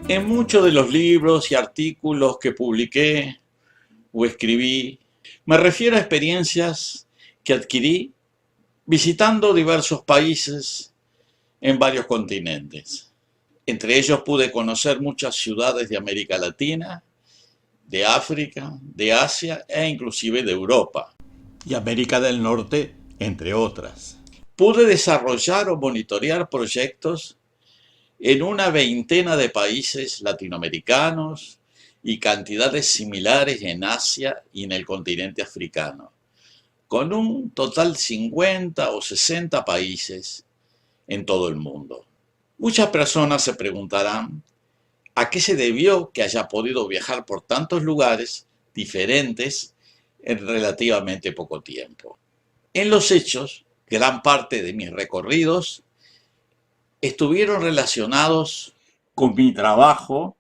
En muchos de los libros y artículos que publiqué o escribí, me refiero a experiencias que adquirí visitando diversos países en varios continentes. Entre ellos pude conocer muchas ciudades de América Latina, de África, de Asia e inclusive de Europa y América del Norte, entre otras. Pude desarrollar o monitorear proyectos en una veintena de países latinoamericanos y cantidades similares en Asia y en el continente africano, con un total 50 o 60 países en todo el mundo. Muchas personas se preguntarán a qué se debió que haya podido viajar por tantos lugares diferentes en relativamente poco tiempo. En los hechos, gran parte de mis recorridos estuvieron relacionados con mi trabajo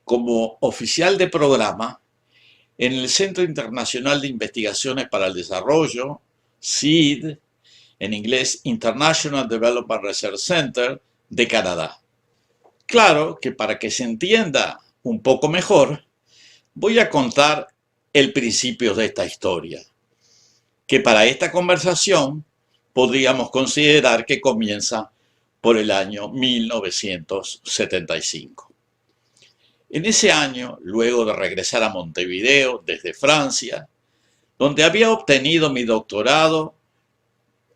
como oficial de programa en el Centro Internacional de Investigaciones para el Desarrollo, CID, en inglés International Development Research Center, de Canadá. Claro que para que se entienda un poco mejor, voy a contar el principio de esta historia, que para esta conversación podríamos considerar que comienza por el año 1975. En ese año, luego de regresar a Montevideo desde Francia, donde había obtenido mi doctorado,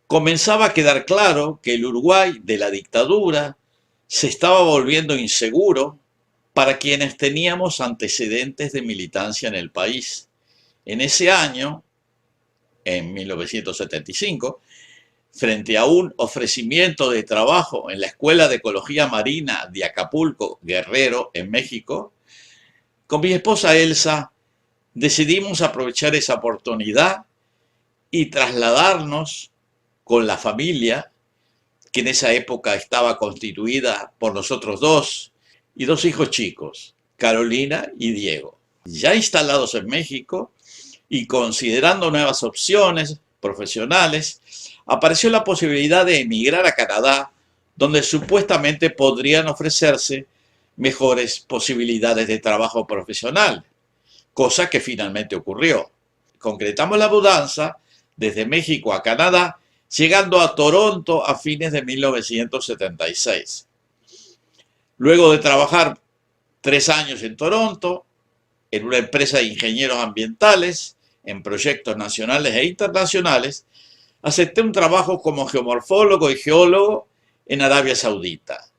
comenzaba a quedar claro que el Uruguay de la dictadura se estaba volviendo inseguro para quienes teníamos antecedentes de militancia en el país. En ese año, en 1975, frente a un ofrecimiento de trabajo en la Escuela de Ecología Marina de Acapulco, Guerrero, en México, con mi esposa Elsa decidimos aprovechar esa oportunidad y trasladarnos con la familia, que en esa época estaba constituida por nosotros dos y dos hijos chicos, Carolina y Diego. Ya instalados en México y considerando nuevas opciones profesionales, apareció la posibilidad de emigrar a Canadá, donde supuestamente podrían ofrecerse mejores posibilidades de trabajo profesional, cosa que finalmente ocurrió. Concretamos la mudanza desde México a Canadá, llegando a Toronto a fines de 1976. Luego de trabajar 3 años en Toronto, en una empresa de ingenieros ambientales, en proyectos nacionales e internacionales, acepté un trabajo como geomorfólogo y geólogo en Arabia Saudita,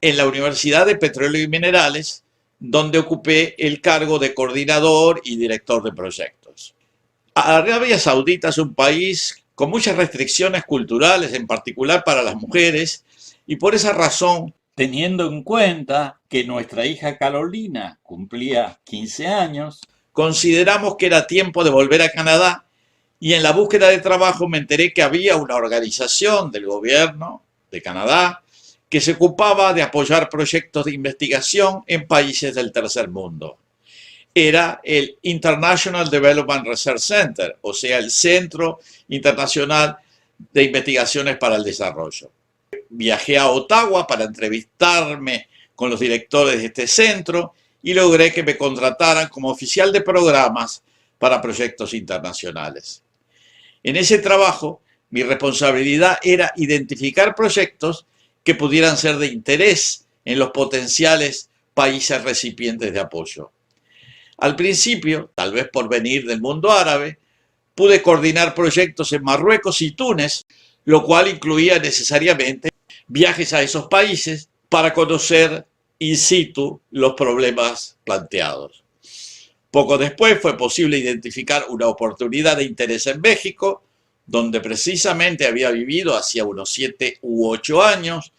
en la Universidad de Petróleo y Minerales, donde ocupé el cargo de coordinador y director de proyectos. Arabia Saudita es un país con muchas restricciones culturales, en particular para las mujeres, y por esa razón, teniendo en cuenta que nuestra hija Carolina cumplía 15 años, consideramos que era tiempo de volver a Canadá y en la búsqueda de trabajo me enteré que había una organización del gobierno de Canadá que se ocupaba de apoyar proyectos de investigación en países del tercer mundo. Era el International Development Research Center, o sea, el Centro Internacional de Investigaciones para el Desarrollo. Viajé a Ottawa para entrevistarme con los directores de este centro y logré que me contrataran como oficial de programas para proyectos internacionales. En ese trabajo, mi responsabilidad era identificar proyectos que pudieran ser de interés en los potenciales países recipientes de apoyo. Al principio, tal vez por venir del mundo árabe, pude coordinar proyectos en Marruecos y Túnez, lo cual incluía necesariamente viajes a esos países para conocer in situ los problemas planteados. Poco después fue posible identificar una oportunidad de interés en México, donde precisamente había vivido hacía unos 7 u 8 años,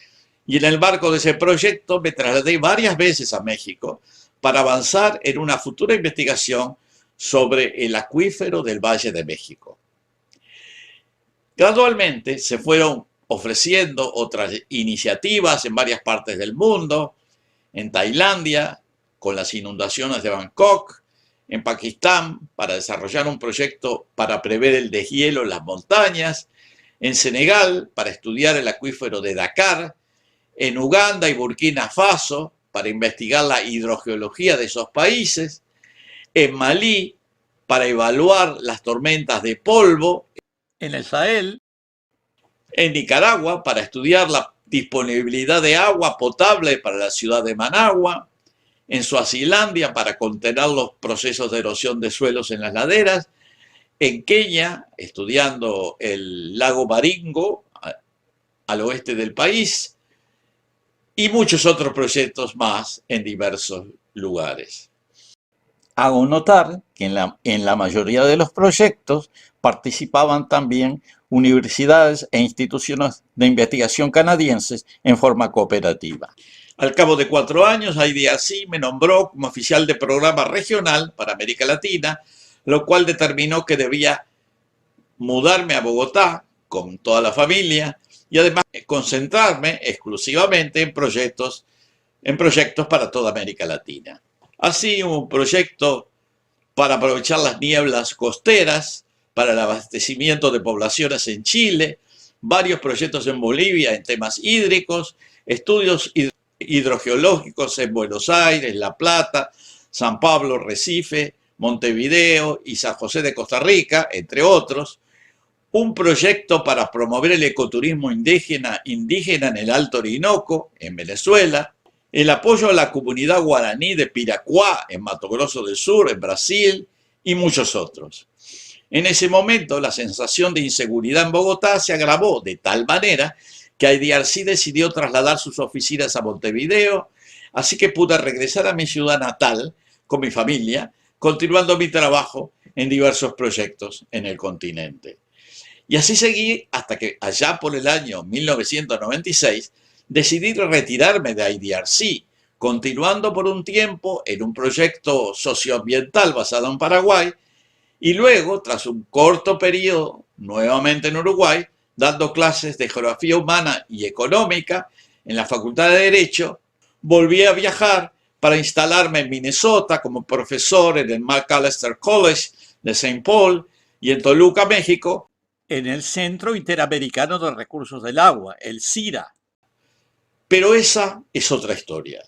y en el marco de ese proyecto me trasladé varias veces a México para avanzar en una futura investigación sobre el acuífero del Valle de México. Gradualmente se fueron ofreciendo otras iniciativas en varias partes del mundo, en Tailandia, con las inundaciones de Bangkok, en Pakistán, para desarrollar un proyecto para prever el deshielo en las montañas, en Senegal, para estudiar el acuífero de Dakar, en Uganda y Burkina Faso, para investigar la hidrogeología de esos países, en Malí para evaluar las tormentas de polvo, en el Sahel, en Nicaragua para estudiar la disponibilidad de agua potable para la ciudad de Managua, en Suazilandia para contener los procesos de erosión de suelos en las laderas, en Kenia estudiando el lago Baringo al oeste del país y muchos otros proyectos más en diversos lugares. Hago notar que en la mayoría de los proyectos participaban también universidades e instituciones de investigación canadienses en forma cooperativa. Al cabo de 4 años, IDRC me nombró como oficial de programa regional para América Latina, lo cual determinó que debía mudarme a Bogotá con toda la familia y además concentrarme exclusivamente en proyectos para toda América Latina. Así, un proyecto para aprovechar las nieblas costeras, para el abastecimiento de poblaciones en Chile, varios proyectos en Bolivia en temas hídricos, estudios hidrogeológicos en Buenos Aires, La Plata, San Pablo, Recife, Montevideo y San José de Costa Rica, entre otros, un proyecto para promover el ecoturismo indígena en el Alto Orinoco, en Venezuela, el apoyo a la comunidad guaraní de Piracuá, en Mato Grosso del Sur, en Brasil, y muchos otros. En ese momento, la sensación de inseguridad en Bogotá se agravó de tal manera que IDRC decidió trasladar sus oficinas a Montevideo, así que pude regresar a mi ciudad natal con mi familia, continuando mi trabajo en diversos proyectos en el continente. Y así seguí hasta que allá por el año 1996 decidí retirarme de IDRC, continuando por un tiempo en un proyecto socioambiental basado en Paraguay y luego, tras un corto periodo, nuevamente en Uruguay, dando clases de geografía humana y económica en la Facultad de Derecho, volví a viajar para instalarme en Minnesota como profesor en el Macalester College de St. Paul y en Toluca, México, en el Centro Interamericano de Recursos del Agua, el CIRA. Pero esa es otra historia.